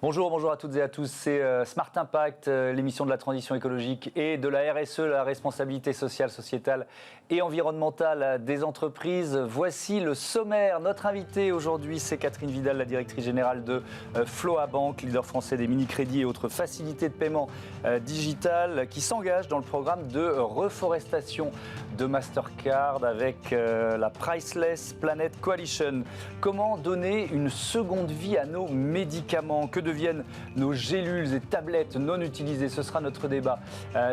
Bonjour à toutes et à tous. C'est Smart Impact, l'émission de la transition écologique et de la RSE, la responsabilité sociale, sociétale et environnementale des entreprises. Voici le sommaire. Notre invitée aujourd'hui, c'est Catherine Vidal, la directrice générale de Floa Bank, leader français des mini-crédits et autres facilités de paiement digital, qui s'engage dans le programme de reforestation de Mastercard avec la Priceless Planet Coalition. Comment donner une seconde vie à nos médicaments? Que deviennent nos gélules et tablettes non utilisées? Ce sera notre débat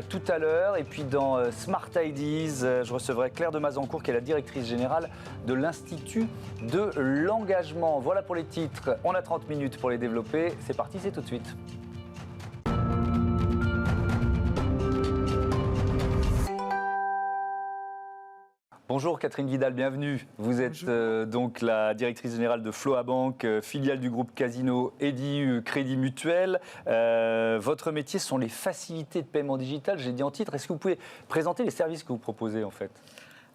tout à l'heure. Et puis dans Smart Ideas, je recevrai Claire de Mazancourt, qui est la directrice générale de l'Institut de l'engagement. Voilà pour les titres. On a 30 minutes pour les développer. C'est parti, c'est tout de suite. Bonjour Catherine Vidal, bienvenue. Vous êtes donc la directrice générale de Floa Bank, filiale du groupe Casino EDU Crédit Mutuel. Votre métier sont les facilités de paiement digital, j'ai dit en titre. Est-ce que vous pouvez présenter les services que vous proposez en fait ?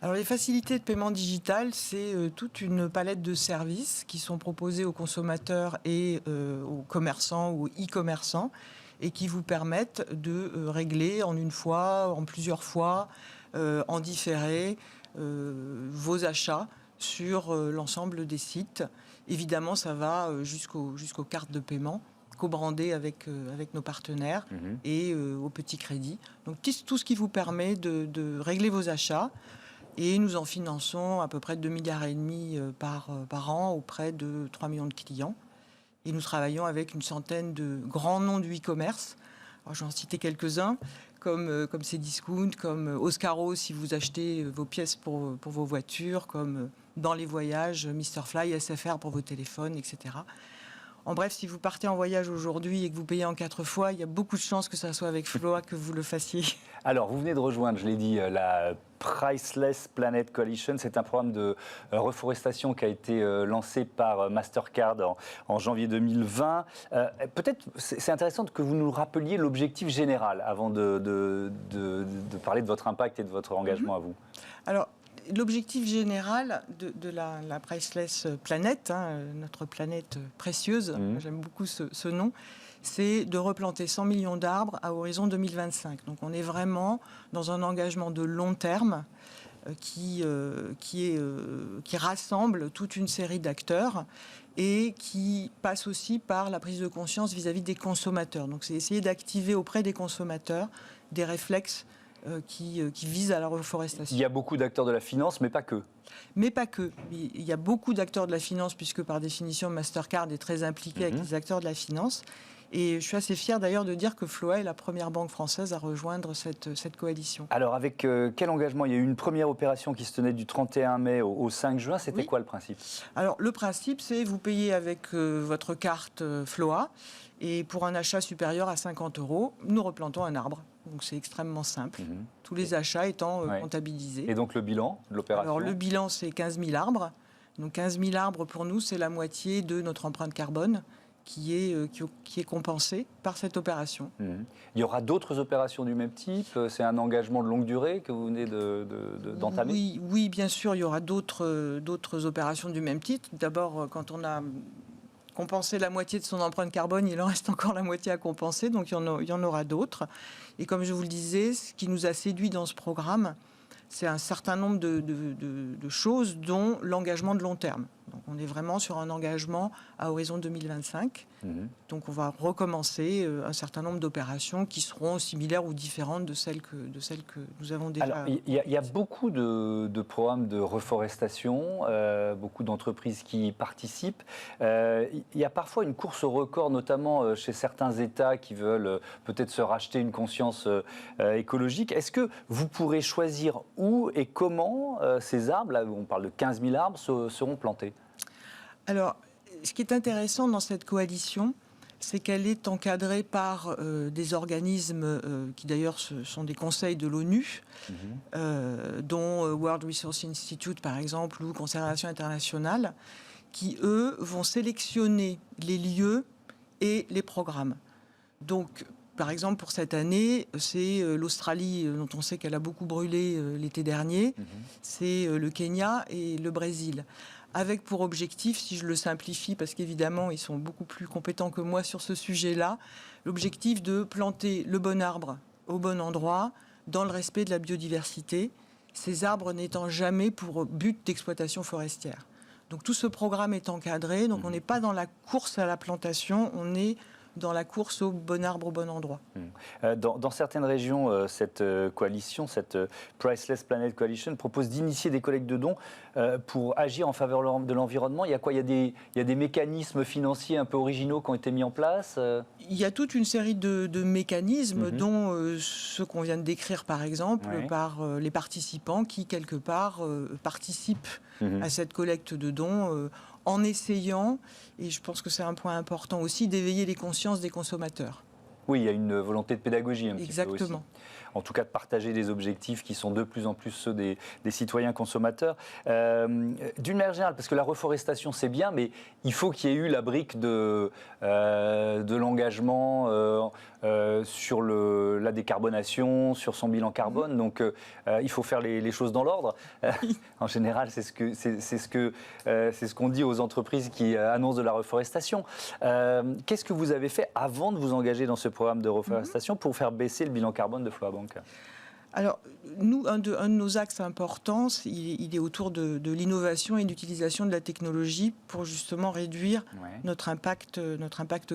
Alors les facilités de paiement digital, c'est toute une palette de services qui sont proposés aux consommateurs et aux commerçants ou e-commerçants et qui vous permettent de régler en une fois, en plusieurs fois, en différé, vos achats sur l'ensemble des sites. Évidemment, ça va jusqu'aux cartes de paiement co-brandées avec nos partenaires et aux petits crédits. Donc tout ce qui vous permet de régler vos achats. Et nous en finançons à peu près 2,5 milliards par an auprès de 3 millions de clients. Et nous travaillons avec une centaine de grands noms du e-commerce. Alors, je vais en citer quelques-uns, comme Cdiscount, comme Oscaro si vous achetez vos pièces pour vos voitures, comme dans les voyages, Mr Fly, SFR pour vos téléphones, etc. En bref, si vous partez en voyage aujourd'hui et que vous payez en 4 fois, il y a beaucoup de chances que ça soit avec Floa que vous le fassiez. Alors, vous venez de rejoindre, je l'ai dit, la Priceless Planet Coalition. C'est un programme de reforestation qui a été lancé par Mastercard en janvier 2020. Peut-être, c'est intéressant que vous nous rappeliez l'objectif général avant de parler de votre impact et de votre engagement à vous. Alors, l'objectif général de la Priceless Planet, notre planète précieuse, j'aime beaucoup ce nom, c'est de replanter 100 millions d'arbres à horizon 2025. Donc on est vraiment dans un engagement de long terme qui rassemble toute une série d'acteurs et qui passe aussi par la prise de conscience vis-à-vis des consommateurs. Donc c'est essayer d'activer auprès des consommateurs des réflexes qui visent à la reforestation. Il y a beaucoup d'acteurs de la finance, mais pas que. Mais pas que. Il y a beaucoup d'acteurs de la finance, puisque par définition, Mastercard est très impliqué avec les acteurs de la finance. Et je suis assez fier d'ailleurs de dire que Floa est la première banque française à rejoindre cette coalition. Alors avec quel engagement? Il y a eu une première opération qui se tenait du 31 mai au 5 juin. C'était quoi le principe? Alors le principe, c'est vous payez avec votre carte Floa et pour un achat supérieur à 50 €, nous replantons un arbre. Donc c'est extrêmement simple. Tous les achats étant comptabilisés. Et donc le bilan de l'opération? Alors le bilan, c'est 15 000 arbres. Donc 15 000 arbres, pour nous, c'est la moitié de notre empreinte carbone qui est compensée par cette opération. Il y aura d'autres opérations du même type? C'est un engagement de longue durée que vous venez d'entamer? Oui, bien sûr, il y aura d'autres opérations du même type. D'abord, quand on a compensé la moitié de son empreinte carbone, il en reste encore la moitié à compenser, donc il y en aura d'autres. Et comme je vous le disais, ce qui nous a séduit dans ce programme, c'est un certain nombre de choses, dont l'engagement de long terme. Donc on est vraiment sur un engagement à horizon 2025. Donc on va recommencer un certain nombre d'opérations qui seront similaires ou différentes de celles que nous avons déjà. Alors, il y a beaucoup de programmes de reforestation, beaucoup d'entreprises qui participent. Il y a parfois une course au record, notamment chez certains États qui veulent peut-être se racheter une conscience écologique. Est-ce que vous pourrez choisir où et comment ces arbres, là où on parle de 15 000 arbres, seront plantés? Alors, ce qui est intéressant dans cette coalition, c'est qu'elle est encadrée par des organismes qui d'ailleurs sont des conseils de l'ONU, dont World Resources Institute par exemple ou Conservation Internationale, qui eux vont sélectionner les lieux et les programmes. Donc, par exemple, pour cette année, c'est l'Australie, dont on sait qu'elle a beaucoup brûlé l'été dernier, c'est le Kenya et le Brésil. avec pour objectif, si je le simplifie, parce qu'évidemment, ils sont beaucoup plus compétents que moi sur ce sujet-là, l'objectif de planter le bon arbre au bon endroit, dans le respect de la biodiversité, ces arbres n'étant jamais pour but d'exploitation forestière. Donc tout ce programme est encadré, donc on n'est pas dans la course à la plantation, on est dans la course au bon arbre au bon endroit. Dans certaines régions, cette coalition, cette Priceless Planet Coalition, propose d'initier des collectes de dons pour agir en faveur de l'environnement. Il y a quoi ? Il y a des mécanismes financiers un peu originaux qui ont été mis en place Il y a toute une série de mécanismes, dont ceux qu'on vient de décrire par exemple, par les participants qui, quelque part, participent à cette collecte de dons en essayant, et je pense que c'est un point important aussi, d'éveiller les consciences des consommateurs. Oui, il y a une volonté de pédagogie un petit peu aussi. Exactement. En tout cas, de partager des objectifs qui sont de plus en plus ceux des citoyens consommateurs. D'une manière générale, parce que la reforestation, c'est bien, mais il faut qu'il y ait eu la brique de l'engagement sur la décarbonation, sur son bilan carbone. Donc, il faut faire les choses dans l'ordre. En général, c'est ce qu'on dit aux entreprises qui annoncent de la reforestation. Qu'est-ce que vous avez fait avant de vous engager dans ce programme de reforestation pour faire baisser le bilan carbone de Floa Bank ? Alors, nous, un de nos axes importants, il est autour de l'innovation et d'utilisation de la technologie pour justement réduire notre impact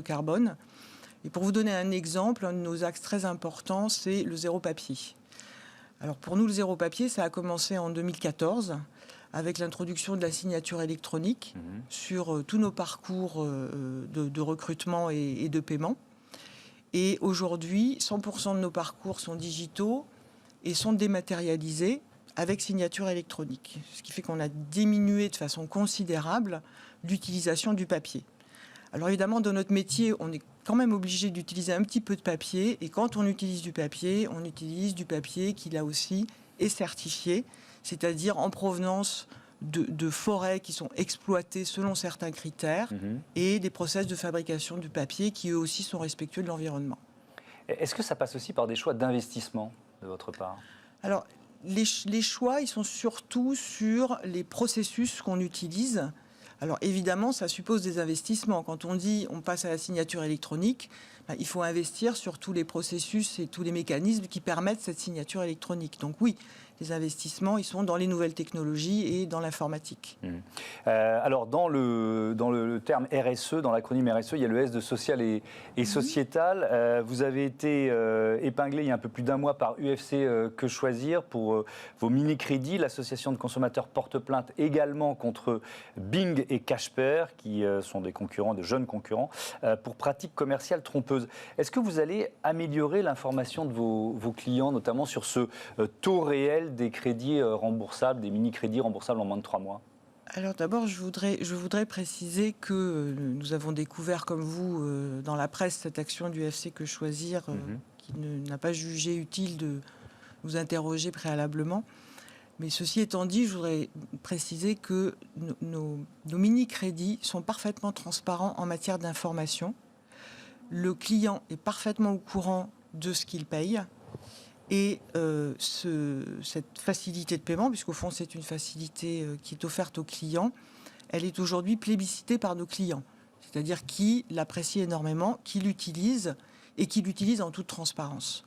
carbone. Et pour vous donner un exemple, un de nos axes très importants, c'est le zéro papier. Alors pour nous, le zéro papier, ça a commencé en 2014 avec l'introduction de la signature électronique sur tous nos parcours de recrutement et de paiement. Et aujourd'hui, 100% de nos parcours sont digitaux et sont dématérialisés avec signature électronique. Ce qui fait qu'on a diminué de façon considérable l'utilisation du papier. Alors évidemment, dans notre métier, on est quand même obligé d'utiliser un petit peu de papier. Et quand on utilise du papier, on utilise du papier qui, là aussi, est certifié, c'est-à-dire en provenance de forêts qui sont exploitées selon certains critères et des process de fabrication du papier qui, eux aussi, sont respectueux de l'environnement. Est-ce que ça passe aussi par des choix d'investissement de votre part ? Alors, les choix, ils sont surtout sur les processus qu'on utilise. Alors, évidemment, ça suppose des investissements. Quand on dit on passe à la signature électronique, il faut investir sur tous les processus et tous les mécanismes qui permettent cette signature électronique. Donc oui, les investissements, ils sont dans les nouvelles technologies et dans l'informatique. Alors, dans le terme RSE, dans l'acronyme RSE, il y a le S de social et sociétal. Vous avez été épinglé il y a un peu plus d'un mois par UFC Que Choisir pour vos mini-crédits. L'association de consommateurs porte plainte également contre Bing et Casper, qui sont des concurrents, de jeunes concurrents, pour pratiques commerciales trompeuses. Est-ce que vous allez améliorer l'information de vos clients, notamment sur ce taux réel des crédits remboursables, des mini-crédits remboursables en moins de 3 mois ? Alors d'abord, je voudrais préciser que nous avons découvert, comme vous, dans la presse, cette action du UFC Que Choisir, qui n'a pas jugé utile de nous interroger préalablement. Mais ceci étant dit, je voudrais préciser que nos mini-crédits sont parfaitement transparents en matière d'information. Le client est parfaitement au courant de ce qu'il paye. Et cette facilité de paiement, puisqu'au fond c'est une facilité qui est offerte aux clients, elle est aujourd'hui plébiscitée par nos clients. C'est-à-dire qui l'apprécient énormément, qui l'utilisent et qui l'utilisent en toute transparence.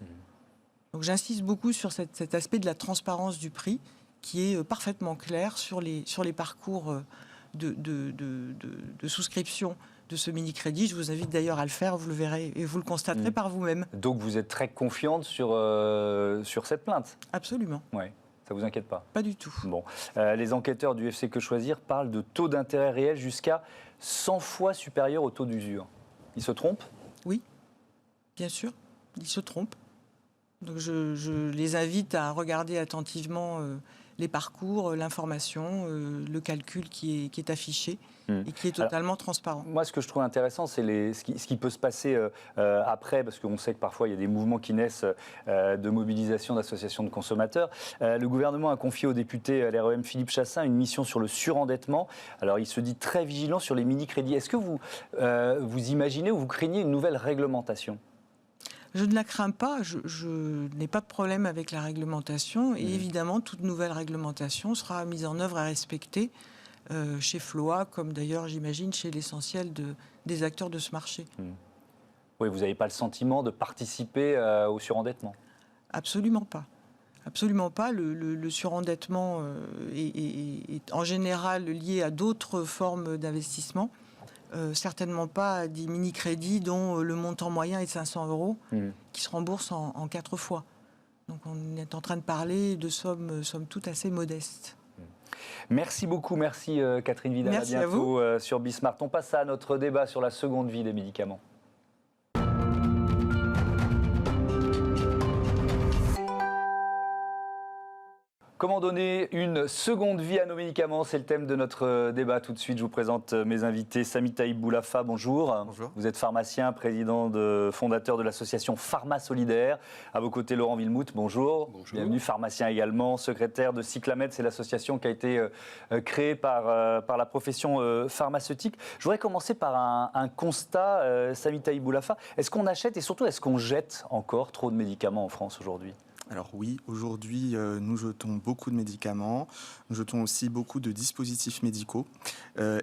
Donc j'insiste beaucoup sur cet aspect de la transparence du prix qui est parfaitement clair sur les parcours de souscription de ce mini-crédit. Je vous invite d'ailleurs à le faire, vous le verrez et vous le constaterez par vous-même. Donc vous êtes très confiante sur cette plainte ? Absolument. Oui, ça ne vous inquiète pas ? Pas du tout. Bon. Les enquêteurs du UFC Que Choisir parlent de taux d'intérêt réel jusqu'à 100 fois supérieur au taux d'usure. Ils se trompent ? Oui, bien sûr, ils se trompent. Donc je les invite à regarder attentivement les parcours, l'information, le calcul qui est affiché et qui est totalement transparent. Moi, ce que je trouve intéressant, c'est ce qui peut se passer après, parce qu'on sait que parfois, il y a des mouvements qui naissent de mobilisation d'associations de consommateurs. Le gouvernement a confié au député LREM Philippe Chassin une mission sur le surendettement. Alors, il se dit très vigilant sur les mini-crédits. Est-ce que vous imaginez ou vous craignez une nouvelle réglementation ? Je ne la crains pas, je n'ai pas de problème avec la réglementation et évidemment toute nouvelle réglementation sera mise en œuvre et respectée chez Floa, comme d'ailleurs, j'imagine, chez l'essentiel des acteurs de ce marché. Oui, vous n'avez pas le sentiment de participer au surendettement? Absolument pas. Absolument pas. Le surendettement est en général lié à d'autres formes d'investissement. Certainement pas à des mini-crédits dont le montant moyen est de 500 €, qui se remboursent en 4 fois. Donc on est en train de parler de sommes toutes assez modestes. Merci beaucoup, merci Catherine Vidal. Merci à à vous. bientôt sur Bismart. On passe à notre débat sur la seconde vie des médicaments. Comment donner une seconde vie à nos médicaments? C'est le thème de notre débat. Tout de suite, je vous présente mes invités. Samy Taïb Boulafa, bonjour. Bonjour. Vous êtes pharmacien, fondateur de l'association Pharma Solidaire. À vos côtés, Laurent Villemout, bonjour. Bonjour. Bienvenue, pharmacien également, secrétaire de Cyclamed. C'est l'association qui a été créée par la profession pharmaceutique. Je voudrais commencer par un constat, Samy Taïb Boulafa. Est-ce qu'on achète et surtout, est-ce qu'on jette encore trop de médicaments en France aujourd'hui? Alors oui, aujourd'hui, nous jetons beaucoup de médicaments, nous jetons aussi beaucoup de dispositifs médicaux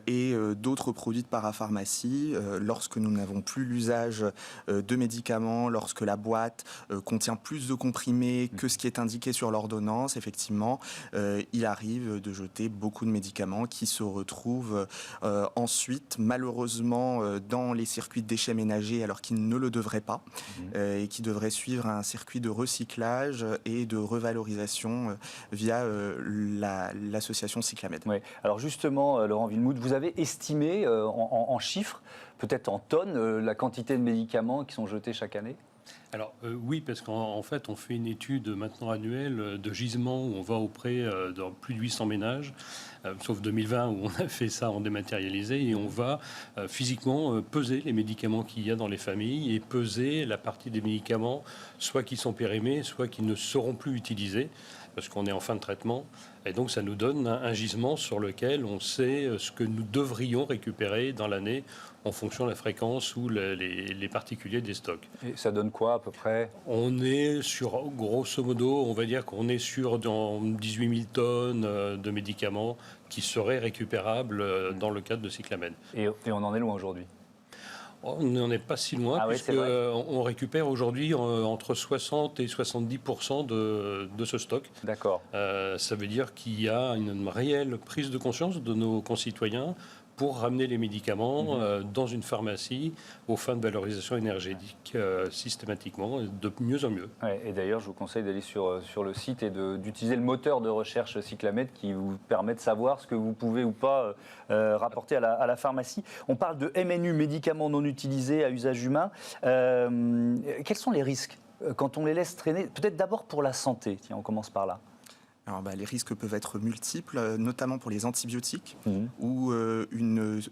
et d'autres produits de parapharmacie. Lorsque nous n'avons plus l'usage de médicaments, lorsque la boîte contient plus de comprimés que ce qui est indiqué sur l'ordonnance, effectivement, il arrive de jeter beaucoup de médicaments qui se retrouvent ensuite, malheureusement, dans les circuits de déchets ménagers alors qu'ils ne le devraient pas et qui devraient suivre un circuit de recyclage et de revalorisation via l'association Cyclamed. Oui. Alors justement, Laurent Villemout, vous avez estimé en chiffres, peut-être en tonnes, la quantité de médicaments qui sont jetés chaque année? Alors oui, parce qu'en fait, on fait une étude maintenant annuelle de gisement où on va auprès de plus de 800 ménages, sauf 2020 où on a fait ça en dématérialisé, et on va physiquement peser les médicaments qu'il y a dans les familles et peser la partie des médicaments, soit qui sont périmés, soit qui ne seront plus utilisés, parce qu'on est en fin de traitement. Et donc ça nous donne un gisement sur lequel on sait ce que nous devrions récupérer dans l'année en fonction de la fréquence ou les particuliers des stocks. Et ça donne quoi à peu près? On est sur, grosso modo, on va dire qu'on est sur dans 18 000 tonnes de médicaments qui seraient récupérables dans le cadre de Cyclamed. Et on en est loin aujourd'hui? On n'en est pas si loin, Ah oui, puisqu'on récupère aujourd'hui entre 60 et 70% de ce stock. D'accord. Ça veut dire qu'il y a une réelle prise de conscience de nos concitoyens pour ramener les médicaments dans une pharmacie aux fins de valorisation énergétique systématiquement, de mieux en mieux. Ouais, et d'ailleurs, je vous conseille d'aller sur le site et d'utiliser le moteur de recherche Cyclamed qui vous permet de savoir ce que vous pouvez ou pas rapporter à la pharmacie. On parle de MNU, médicaments non utilisés à usage humain. Quels sont les risques quand on les laisse traîner? Peut-être d'abord pour la santé. Tiens, on commence par là. Alors, les risques peuvent être multiples, notamment pour les antibiotiques, où une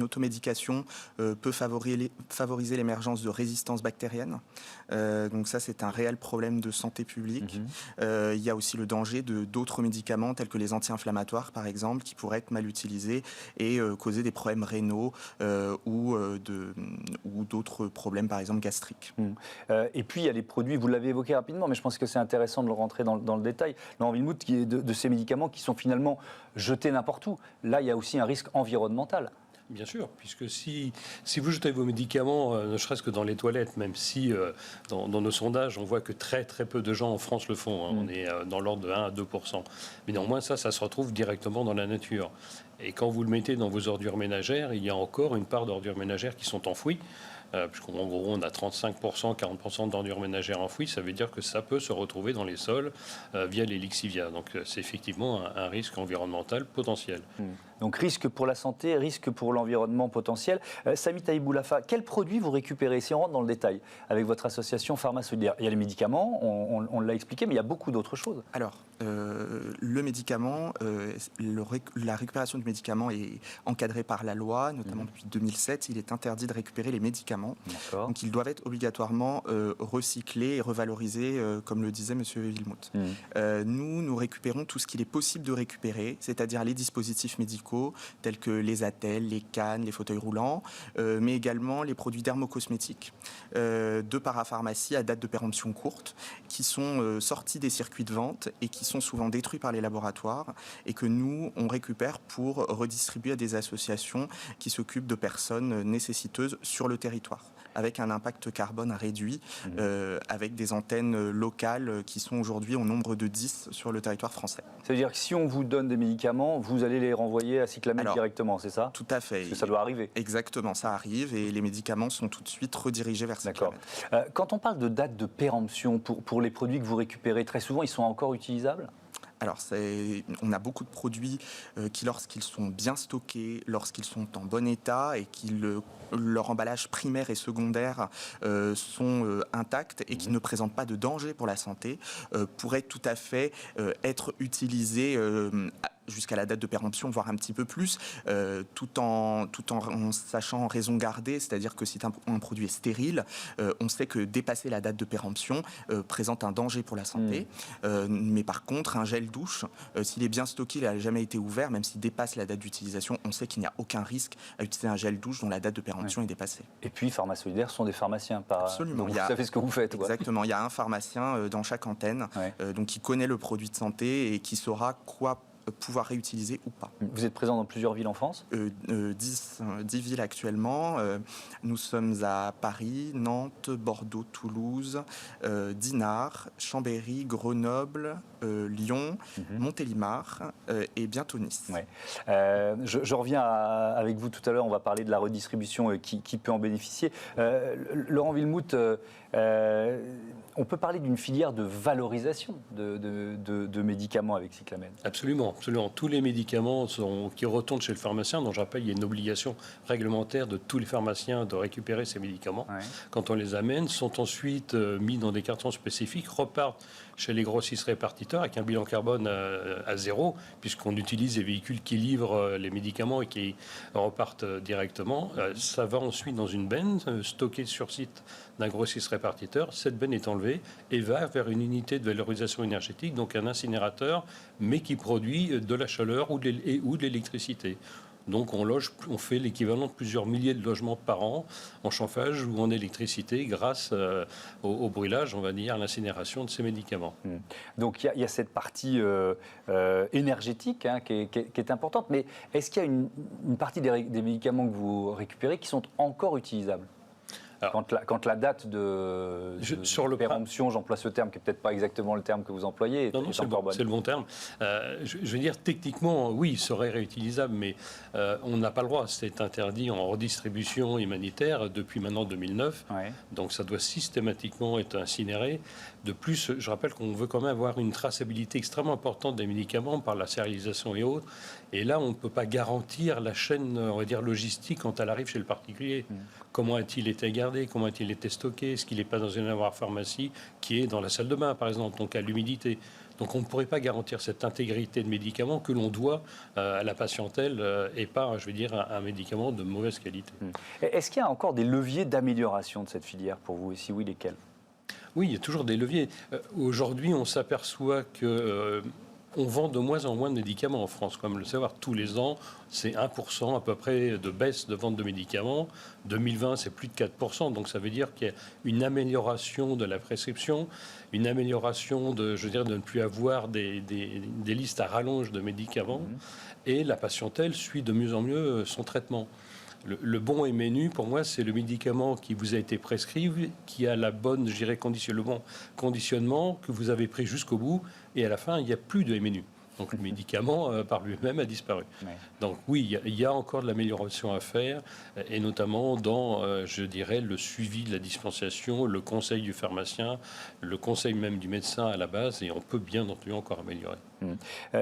automédication peut favoriser l'émergence de résistance bactérienne. Donc ça, c'est un réel problème de santé publique. Il y a aussi le danger d'autres médicaments, tels que les anti-inflammatoires, par exemple, qui pourraient être mal utilisés et causer des problèmes rénaux ou d'autres problèmes, par exemple, gastriques. Et puis, il y a les produits, vous l'avez évoqué rapidement, mais je pense que c'est intéressant de le rentrer dans le détail. Laurent Villemout, qui est de ces médicaments qui sont finalement jetés n'importe où. Là, il y a aussi un risque environnemental. Bien sûr, puisque si vous jetez vos médicaments, ne serait-ce que dans les toilettes, même si dans nos sondages, on voit que très très peu de gens en France le font, on est dans l'ordre de 1 à 2%. Mais néanmoins, ça se retrouve directement dans la nature. Et quand vous le mettez dans vos ordures ménagères, il y a encore une part d'ordures ménagères qui sont enfouies. Puisqu'en gros, on a 35%, 40% d'ordures ménagères enfouies, ça veut dire que ça peut se retrouver dans les sols via les lixivia. Donc c'est effectivement un risque environnemental potentiel. Donc risque pour la santé, risque pour l'environnement potentiel. Samy Taïb Boulafa, quels produits vous récupérez? Si on rentre dans le détail avec votre association Pharma Solidaire, il y a les médicaments, on l'a expliqué, mais il y a beaucoup d'autres choses. Alors, le médicament, la récupération du médicament est encadrée par la loi, notamment depuis 2007. Il est interdit de récupérer les médicaments. Donc, ils doivent être obligatoirement recyclés et revalorisés, comme le disait M. Villemout. Nous récupérons tout ce qu'il est possible de récupérer, c'est-à-dire les dispositifs médicaux, tels que les attelles, les cannes, les fauteuils roulants, mais également les produits dermocosmétiques de parapharmacie à date de péremption courte, qui sont sortis des circuits de vente et qui sont souvent détruits par les laboratoires et que nous, on récupère pour redistribuer à des associations qui s'occupent de personnes nécessiteuses sur le territoire, avec un impact carbone réduit, avec des antennes locales qui sont aujourd'hui au nombre de 10 sur le territoire français. Ça veut dire que si on vous donne des médicaments, vous allez les renvoyer à Cyclamed directement, c'est ça? Tout à fait. Parce que ça doit arriver. Exactement, ça arrive et les médicaments sont tout de suite redirigés vers Cyclamed. D'accord. Quand on parle de date de péremption pour les produits que vous récupérez, très souvent, ils sont encore utilisables? Alors, on a beaucoup de produits qui, lorsqu'ils sont bien stockés, lorsqu'ils sont en bon état et leur emballage primaire et secondaire sont intacts et qui ne présentent pas de danger pour la santé, pourraient tout à fait être utilisés jusqu'à la date de péremption, voire un petit peu plus, tout en sachant raison garder, c'est-à-dire que si un produit est stérile, on sait que dépasser la date de péremption présente un danger pour la santé. Mais par contre, un gel douche, s'il est bien stocké, il n'a jamais été ouvert, même s'il dépasse la date d'utilisation, on sait qu'il n'y a aucun risque à utiliser un gel douche dont la date de péremption est dépassée. Et puis, Pharma Solidaire sont des pharmaciens. Absolument. Donc vous savez ce que vous faites. Exactement. Il y a un pharmacien dans chaque antenne, donc qui connaît le produit de santé et qui saura quoi pouvoir réutiliser ou pas. Vous êtes présent dans plusieurs villes en France? 10 villes actuellement. Nous sommes à Paris, Nantes, Bordeaux, Toulouse, Dinard, Chambéry, Grenoble, Lyon, Montélimar et bientôt Nice. Ouais. Je reviens avec vous tout à l'heure, on va parler de la redistribution qui peut en bénéficier. Laurent Villemout, on peut parler d'une filière de valorisation de médicaments avec Cyclamed? Absolument, absolument. Tous les médicaments qui retournent chez le pharmacien, dont je rappelle, il y a une obligation réglementaire de tous les pharmaciens de récupérer ces médicaments. Quand on les amène, sont ensuite mis dans des cartons spécifiques, repartent chez les grossistes répartiteurs avec un bilan carbone à zéro, puisqu'on utilise des véhicules qui livrent les médicaments et qui repartent directement. Ça va ensuite dans une benne stockée sur site d'un grossiste répartiteur. Cette benne est enlevée et va vers une unité de valorisation énergétique, donc un incinérateur, mais qui produit de la chaleur ou de l'électricité. Donc on fait l'équivalent de plusieurs milliers de logements par an en chauffage ou en électricité grâce au brûlage, on va dire, à l'incinération de ces médicaments. Donc il y a cette partie énergétique qui est importante, mais est-ce qu'il y a une partie des médicaments que vous récupérez qui sont encore utilisables? Alors, quand la date de péremption, j'emploie ce terme qui n'est peut-être pas exactement le terme que vous employez, non, c'est le bon terme. Je veux dire, techniquement, oui, il serait réutilisable, mais on n'a pas le droit. C'est interdit en redistribution humanitaire depuis maintenant 2009. Donc ça doit systématiquement être incinéré. De plus, je rappelle qu'on veut quand même avoir une traçabilité extrêmement importante des médicaments par la sérialisation et autres. Et là, on ne peut pas garantir la chaîne, on va dire, logistique quand elle arrive chez le particulier. Comment a-t-il été gardé? Comment a-t-il été stocké? Est-ce qu'il n'est pas dans une pharmacie qui est dans la salle de bain, par exemple, donc à l'humidité? Donc on ne pourrait pas garantir cette intégrité de médicaments que l'on doit à la patientèle et pas, je veux dire, un médicament de mauvaise qualité. Est-ce qu'il y a encore des leviers d'amélioration de cette filière pour vous? Et si oui, lesquels? Oui, il y a toujours des leviers. Aujourd'hui, on s'aperçoit que... on vend de moins en moins de médicaments en France. Comme le savoir, tous les ans, c'est 1% à peu près de baisse de vente de médicaments. 2020, c'est plus de 4%. Donc ça veut dire qu'il y a une amélioration de la prescription, une amélioration de ne plus avoir des listes à rallonge de médicaments. Et la patientèle suit de mieux en mieux son traitement. Le bon et menu, pour moi, c'est le médicament qui vous a été prescrit, qui a le bon conditionnement, que vous avez pris jusqu'au bout, et à la fin, il n'y a plus de menu. Donc le médicament, par lui-même, a disparu. Donc oui, il y a encore de l'amélioration à faire, et notamment dans, je dirais, le suivi de la dispensation, le conseil du pharmacien, le conseil même du médecin à la base, et on peut bien entendu encore améliorer.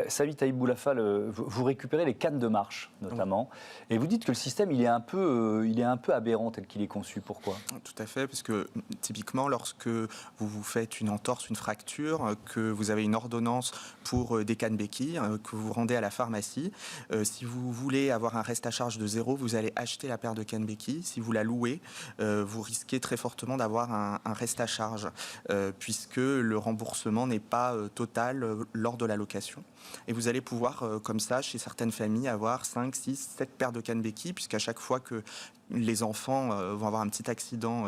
Salut Taïb Boulafal, vous récupérez les cannes de marche notamment, et vous dites que le système il est un peu aberrant tel qu'il est conçu. Pourquoi? Tout à fait, parce que typiquement lorsque vous vous faites une entorse, une fracture, que vous avez une ordonnance pour des cannes béquilles, que vous rendez à la pharmacie, si vous voulez avoir un reste à charge de 0, vous allez acheter la paire de cannes béquilles. Si vous la louez, vous risquez très fortement d'avoir un reste à charge, puisque le remboursement n'est pas total lors de la location. Et vous allez pouvoir, comme ça, chez certaines familles, avoir 5, 6, 7 paires de cannes béquilles, puisqu'à chaque fois que les enfants vont avoir un petit accident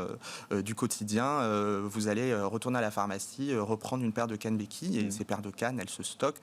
du quotidien, vous allez retourner à la pharmacie, reprendre une paire de cannes béquilles, et ces paires de cannes, elles se stockent,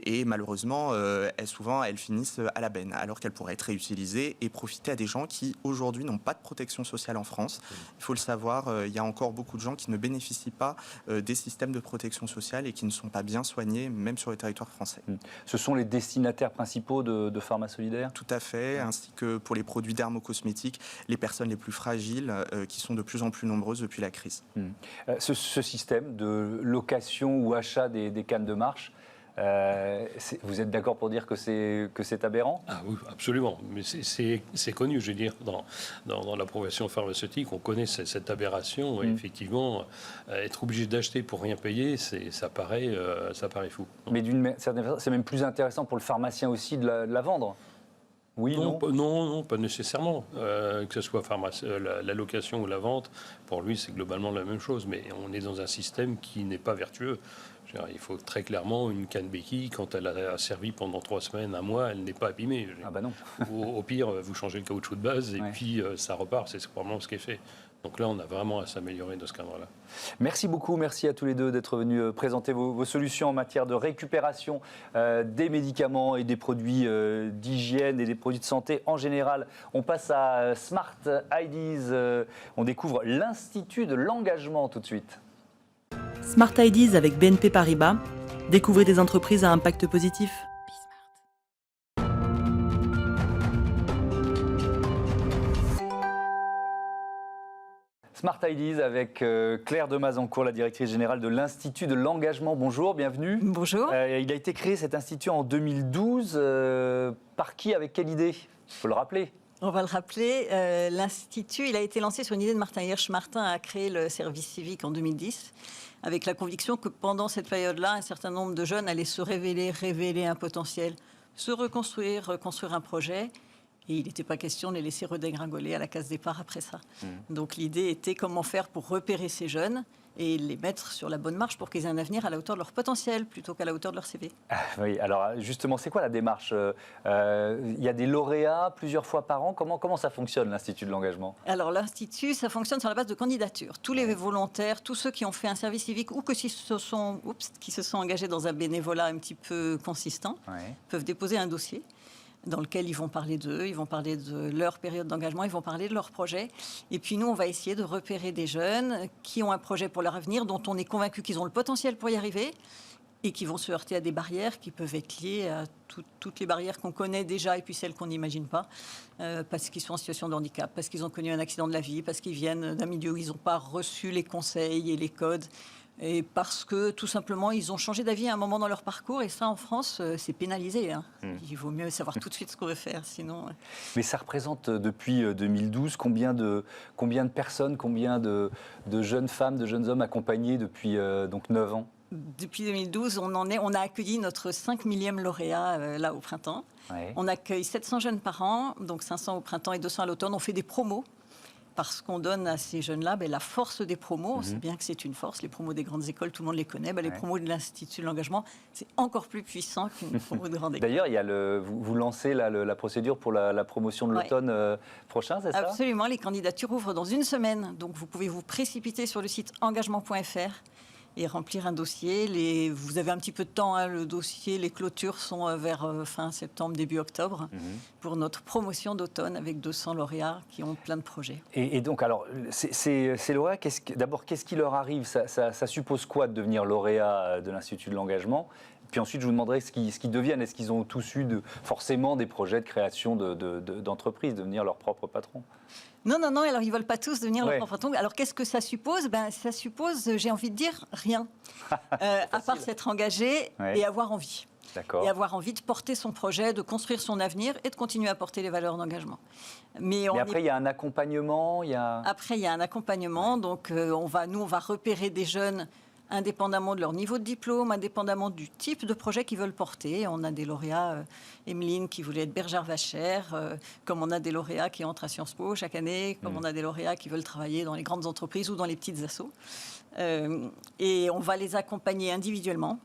et malheureusement, elles finissent à la benne, alors qu'elles pourraient être réutilisées et profiter à des gens qui, aujourd'hui, n'ont pas de protection sociale en France. Il faut le savoir, il y a encore beaucoup de gens qui ne bénéficient pas des systèmes de protection sociale et qui ne sont pas bien soignés, même sur le territoire français. Ce sont les destinataires principaux de Pharma Solidaire ? Tout à fait, ainsi que pour les produits dermocosmétiques, les personnes les plus fragiles, qui sont de plus en plus nombreuses depuis la crise. Ce système de location ou achat des cannes de marche, vous êtes d'accord pour dire que c'est aberrant ? Ah oui, absolument. Mais c'est connu, je veux dire, dans la profession pharmaceutique, on connaît cette aberration. Et effectivement, être obligé d'acheter pour rien payer, ça paraît fou. Mais d'une certaine façon, c'est même plus intéressant pour le pharmacien aussi de la vendre. Oui, non, pas nécessairement. Que ce soit la location ou la vente, pour lui, c'est globalement la même chose. Mais on est dans un système qui n'est pas vertueux. Il faut très clairement une canne béquille, quand elle a servi pendant 3 semaines, 1 mois, elle n'est pas abîmée. Ah bah non. Au pire, vous changez le caoutchouc de base et puis ça repart. C'est probablement ce qui est fait. Donc là, on a vraiment à s'améliorer dans ce cadre-là. Merci beaucoup, merci à tous les deux d'être venus présenter vos solutions en matière de récupération des médicaments et des produits d'hygiène et des produits de santé en général. On passe à Smart IDs, on découvre l'Institut de l'engagement tout de suite. Smart IDs avec BNP Paribas. Découvrez des entreprises à impact positif. Smart IDs avec Claire Demazancourt, la directrice générale de l'Institut de l'engagement. Bonjour, bienvenue. Bonjour. Il a été créé cet institut en 2012. Par qui, avec quelle idée ? Il faut le rappeler. On va le rappeler, l'Institut, il a été lancé sur une idée de Martin Hirsch. Martin a créé le service civique en 2010, avec la conviction que pendant cette période-là, un certain nombre de jeunes allaient se révéler un potentiel, se reconstruire un projet. Et il n'était pas question de les laisser redégringoler à la case départ après ça. Donc l'idée était comment faire pour repérer ces jeunes et les mettre sur la bonne marche pour qu'ils aient un avenir à la hauteur de leur potentiel plutôt qu'à la hauteur de leur CV. Oui, alors justement, c'est quoi la démarche ? Il y a des lauréats plusieurs fois par an. Comment ça fonctionne, l'Institut de l'engagement ? Alors l'Institut, ça fonctionne sur la base de candidatures. Tous les volontaires, tous ceux qui ont fait un service civique ou qui se sont engagés dans un bénévolat un petit peu consistant, peuvent déposer un dossier dans lequel ils vont parler d'eux, ils vont parler de leur période d'engagement, ils vont parler de leur projet. Et puis nous, on va essayer de repérer des jeunes qui ont un projet pour leur avenir, dont on est convaincu qu'ils ont le potentiel pour y arriver, et qui vont se heurter à des barrières qui peuvent être liées à toutes les barrières qu'on connaît déjà et puis celles qu'on n'imagine pas, parce qu'ils sont en situation de handicap, parce qu'ils ont connu un accident de la vie, parce qu'ils viennent d'un milieu où ils n'ont pas reçu les conseils et les codes, et parce que, tout simplement, ils ont changé d'avis à un moment dans leur parcours. Et ça, en France, c'est pénalisé. Il vaut mieux savoir tout de suite ce qu'on veut faire, sinon... Mais ça représente, depuis 2012, combien de personnes, combien de jeunes femmes, de jeunes hommes accompagnés depuis donc 9 ans ? Depuis 2012, on a accueilli notre 5 millième lauréat, là, au printemps. On accueille 700 jeunes par an, donc 500 au printemps et 200 à l'automne. On fait des promos. Parce qu'on donne à ces jeunes-là la force des promos. On sait bien que c'est une force. Les promos des grandes écoles, tout le monde les connaît. Les promos de l'Institut de l'engagement, c'est encore plus puissant qu'une promo de grande école. D'ailleurs, il y a vous lancez la procédure pour la promotion de l'automne prochain, c'est ça ? Absolument. Les candidatures ouvrent dans 1 semaine. Donc, vous pouvez vous précipiter sur le site engagement.fr et remplir un dossier. Vous avez un petit peu de temps, le dossier, les clôtures sont vers fin septembre, début octobre, pour notre promotion d'automne avec 200 lauréats qui ont plein de projets. Et donc, alors, ces lauréats, d'abord, qu'est-ce qui leur arrive ? Ça suppose quoi de devenir lauréat de l'Institut de l'engagement ? Puis ensuite, je vous demanderai ce qu'ils deviennent. Est-ce qu'ils ont tous eu forcément des projets de création d'entreprise, devenir leur propre patron ? Non, alors ils ne veulent pas tous devenir leur propre patron. Alors qu'est-ce que ça suppose ? Ça suppose, j'ai envie de dire, rien. À part s'être engagé et avoir envie. D'accord. Et avoir envie de porter son projet, de construire son avenir et de continuer à porter les valeurs d'engagement. Mais après, il y a un accompagnement Après, il y a un accompagnement. Donc, on va repérer des jeunes indépendamment de leur niveau de diplôme, indépendamment du type de projet qu'ils veulent porter. On a des lauréats, Emeline qui voulait être bergère vachère, comme on a des lauréats qui entrent à Sciences Po chaque année, comme on a des lauréats qui veulent travailler dans les grandes entreprises ou dans les petites assos. Et on va les accompagner individuellement,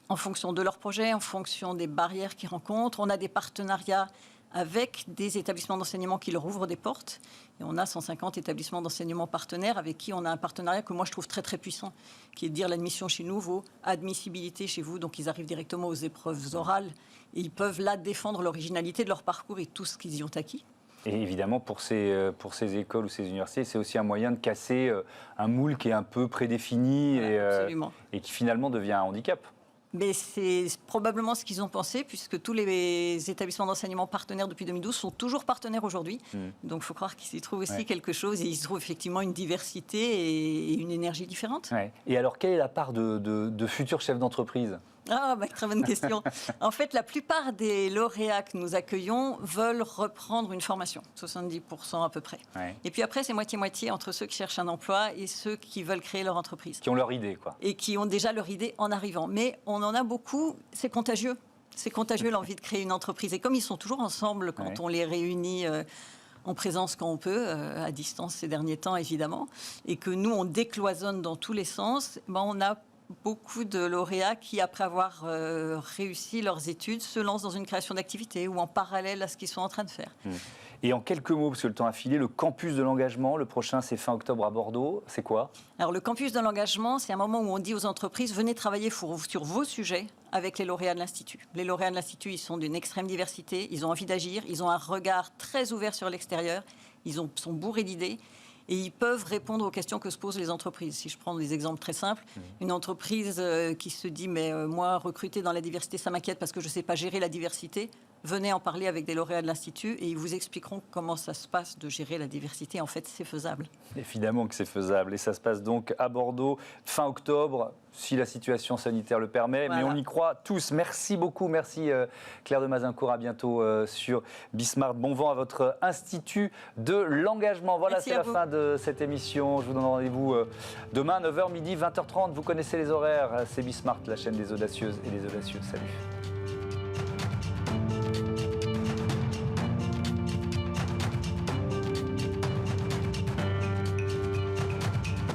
en fonction de leur projet, en fonction des barrières qu'ils rencontrent. On a des partenariats avec des établissements d'enseignement qui leur ouvrent des portes. Et on a 150 établissements d'enseignement partenaires avec qui on a un partenariat que moi je trouve très très puissant, qui est de dire l'admission chez nous vaut admissibilité chez vous. Donc ils arrivent directement aux épreuves orales et ils peuvent là défendre l'originalité de leur parcours et tout ce qu'ils y ont acquis. Et évidemment, pour ces écoles ou ces universités, c'est aussi un moyen de casser un moule qui est un peu prédéfini et qui finalement devient un handicap. Mais c'est probablement ce qu'ils ont pensé, puisque tous les établissements d'enseignement partenaires depuis 2012 sont toujours partenaires aujourd'hui. Donc il faut croire qu'ils y trouvent aussi quelque chose, et ils y trouvent effectivement une diversité et une énergie différente. Ouais. Et alors, quelle est la part de futurs chefs d'entreprise ? Ah, très bonne question. En fait, la plupart des lauréats que nous accueillons veulent reprendre une formation, 70% à peu près. Ouais. Et puis après, c'est moitié-moitié entre ceux qui cherchent un emploi et ceux qui veulent créer leur entreprise. Qui ont leur idée, quoi. Et qui ont déjà leur idée en arrivant. Mais on en a beaucoup, c'est contagieux. C'est contagieux l'envie de créer une entreprise. Et comme ils sont toujours ensemble quand on les réunit... en présence quand on peut, à distance ces derniers temps évidemment, et que nous on décloisonne dans tous les sens, on a beaucoup de lauréats qui, après avoir réussi leurs études, se lancent dans une création d'activité ou en parallèle à ce qu'ils sont en train de faire. Et en quelques mots, parce que le temps a filé, le campus de l'engagement, le prochain c'est fin octobre à Bordeaux, c'est quoi ? Alors le campus de l'engagement, c'est un moment où on dit aux entreprises, venez travailler sur vos sujets avec les lauréats de l'Institut. Les lauréats de l'Institut, ils sont d'une extrême diversité, ils ont envie d'agir, ils ont un regard très ouvert sur l'extérieur, ils sont bourrés d'idées. Et ils peuvent répondre aux questions que se posent les entreprises. Si je prends des exemples très simples, une entreprise qui se dit « mais moi, recruter dans la diversité, ça m'inquiète parce que je ne sais pas gérer la diversité », venez en parler avec des lauréats de l'Institut et ils vous expliqueront comment ça se passe de gérer la diversité. En fait, c'est faisable. Évidemment que c'est faisable. Et ça se passe donc à Bordeaux, fin octobre, si la situation sanitaire le permet. Voilà. Mais on y croit tous. Merci beaucoup. Merci Claire de Mazincourt. À bientôt sur Bismart. Bon vent à votre Institut de l'engagement. Voilà, c'est la fin de cette émission. Je vous donne rendez-vous demain, 9h, midi, 20h30. Vous connaissez les horaires. C'est Bismart, la chaîne des audacieuses et des audacieux. Salut.